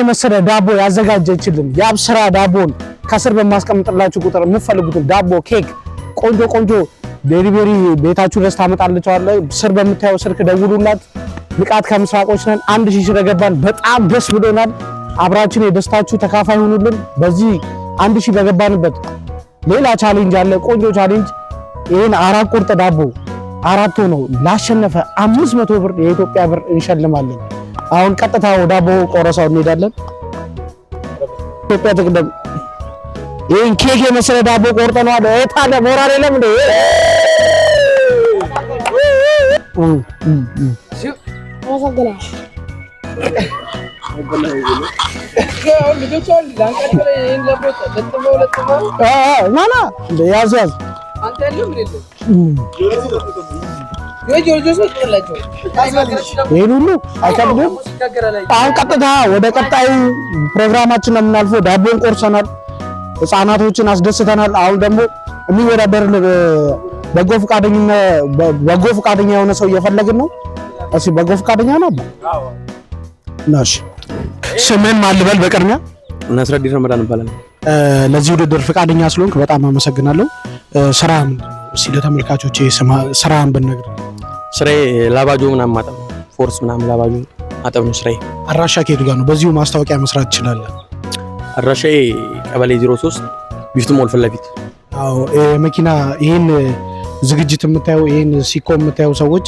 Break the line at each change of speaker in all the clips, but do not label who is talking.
የመሰለ ዳቦ ያዘጋጀችልን የአብስራ ዳቦን ከስር በማስቀምጥላችሁ ቁጥር የምትፈልጉትን ዳቦ ኬክ ቆንጆ ዴሊቨሪ ቤታችሁ ድረስ ታመጣላችኋለች። ስር በምታየው ስልክ ደውሉላት። ንቃት ከምስራቆች ነን። 1000 ስለገባን በጣም ደስ ብሎናል። አብራችን የደስታችሁ ተካፋይ ሁኑልን። በዚህ 1000 በገባንበት ሌላ ቻሌንጅ አለ፣ ቆንጆ ቻሌንጅ። ይሄን 4 ቁርጥ ዳቦ 4 ሆኖ ላሸነፈ 500 ብር የኢትዮጵያ ብር እንሸልማለን። አሁን ቀጥታ ወደ ዳቦ ቆረሳው እንሄዳለን። ኢትዮጵያ ትቅደም። ይሄን ኬክ የመሰለ ዳቦ ቆርጠናል። እታለ ሞራል የለም እንዴ? አሁን ቀጥታ ወደ ቀጣዩ ፕሮግራማችን ነው የምናልፈው። ዳቦን ቆርሰናል፣ ህፃናቶችን አስደስተናል። አሁን ደግሞ የሚወዳደር በጎ ፈቃደኛ የሆነ ሰው እየፈለግን ነው። እሺ በጎ ፈቃደኛ ነው ናሽ። ስምን ማልበል? በቅድሚያ
ነስረዲን ረመዳን እንባላለን።
ለዚህ ውድድር ፈቃደኛ ስለሆንክ በጣም አመሰግናለሁ። ስራ ምንድን ነው? እስኪ ለተመልካቾቼ ስራህን ብትነግር።
ስራዬ ላባጆ ምናምን ማጠብ ነው። ፎርስ ምናምን ላባጆ ማጠብ ነው ስራዬ።
አድራሻ ከየቱ ጋር ነው? በዚሁ ማስታወቂያ መስራት ትችላለህ።
አድራሻዬ ቀበሌ 03 ቢፍቱ ሞል ፊት ለፊት።
አዎ መኪና ይሄን ዝግጅት የምታየው ይሄን ሲኮ የምታየው ሰዎች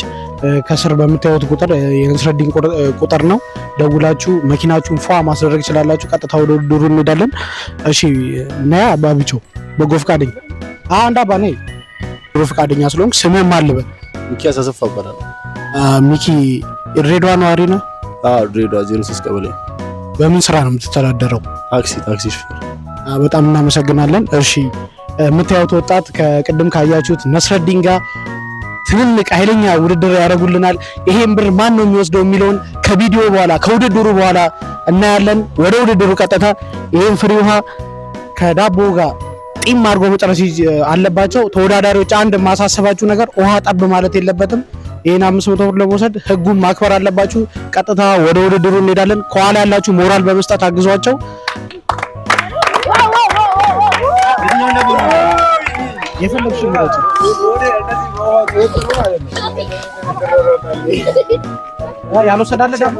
ከስር በምታዩት ቁጥር የነስረዲን ቁጥር ነው። ደውላችሁ መኪናችሁን ፏ ማስደረግ ይችላላችሁ። ቀጥታ ወደ ውድድሩ እንሄዳለን። እሺ ነያ ባቢቾ በጎ ፈቃደኛ አንድ አባ ነይ። በጎ ፈቃደኛ ስለሆንክ ስምህ ማን ልበል?
ሚኪ አሰፋ ይባላል።
ሚኪ ድሬዳዋ ነዋሪ ነው?
አዎ ድሬዳዋ 03 ቀበሌ።
በምን ስራ ነው የምትተዳደረው?
ታክሲ ሹፌር።
በጣም እናመሰግናለን። እሺ የምታዩት ወጣት ከቅድም ካያችሁት ነስረዲን ጋር ትልልቅ ኃይለኛ ውድድር ያደርጉልናል። ይሄን ብር ማን ነው የሚወስደው የሚለውን ከቪዲዮ በኋላ ከውድድሩ በኋላ እናያለን። ወደ ውድድሩ ቀጥታ ይሄን ፍሪ ውሃ ከዳቦ ጋር ጢም አድርጎ መጨረስ አለባቸው ተወዳዳሪዎች። አንድ ማሳሰባችሁ ነገር ውሃ ጠብ ማለት የለበትም። ይሄን 500 ብር ለመውሰድ ህጉን ማክበር አለባችሁ። ቀጥታ ወደ ውድድሩ እንሄዳለን። ከኋላ ያላችሁ ሞራል በመስጠት አግዟቸው። የፈለግሽ ምረጭ። ያልወሰዳለ ደግሞ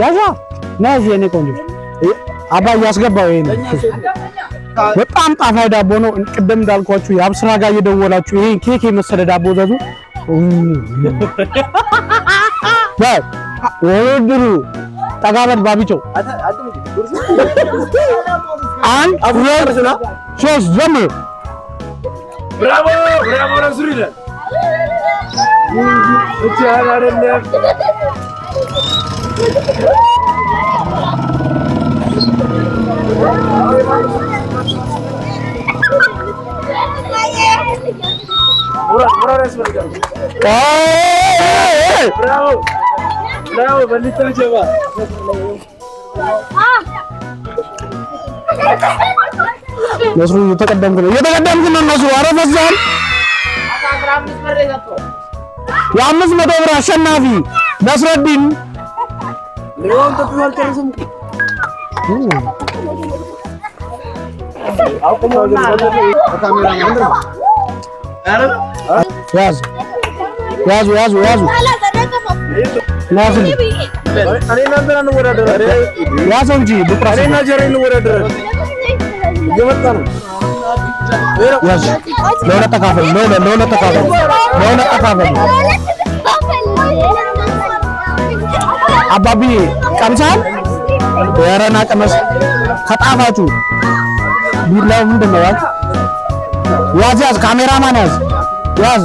ያዛ ነዚ የኔ ቆንጆ አባ ያስገባው። ይሄን በጣም ጣፋጭ ዳቦ ነው። ቅድም እንዳልኳችሁ የአብስራ ጋር እየደወላችሁ ይሄን ኬክ የመሰለ ዳቦ ዘዙ። ውድድሩ ጠጋበት ባቢቾ 1 2 3 ጀምር።
ብራቮ ነስሩ ይላል። እቺ አይደለም ብራቮ በልተው ጀባ ነስሩ እየተቀደምክ ነው ነስሩ። ኧረ ፈዛል። የ500 ብር አሸናፊ ነስረዲን ያዙ ያዘው እንጂ ለሁለት ተካፈሉ። አባቢ ቀምሳል። የረና ቀመስ ከጣፋጩ ቢላው ምንድን ነው? ያዝ ካሜራማን ያዝ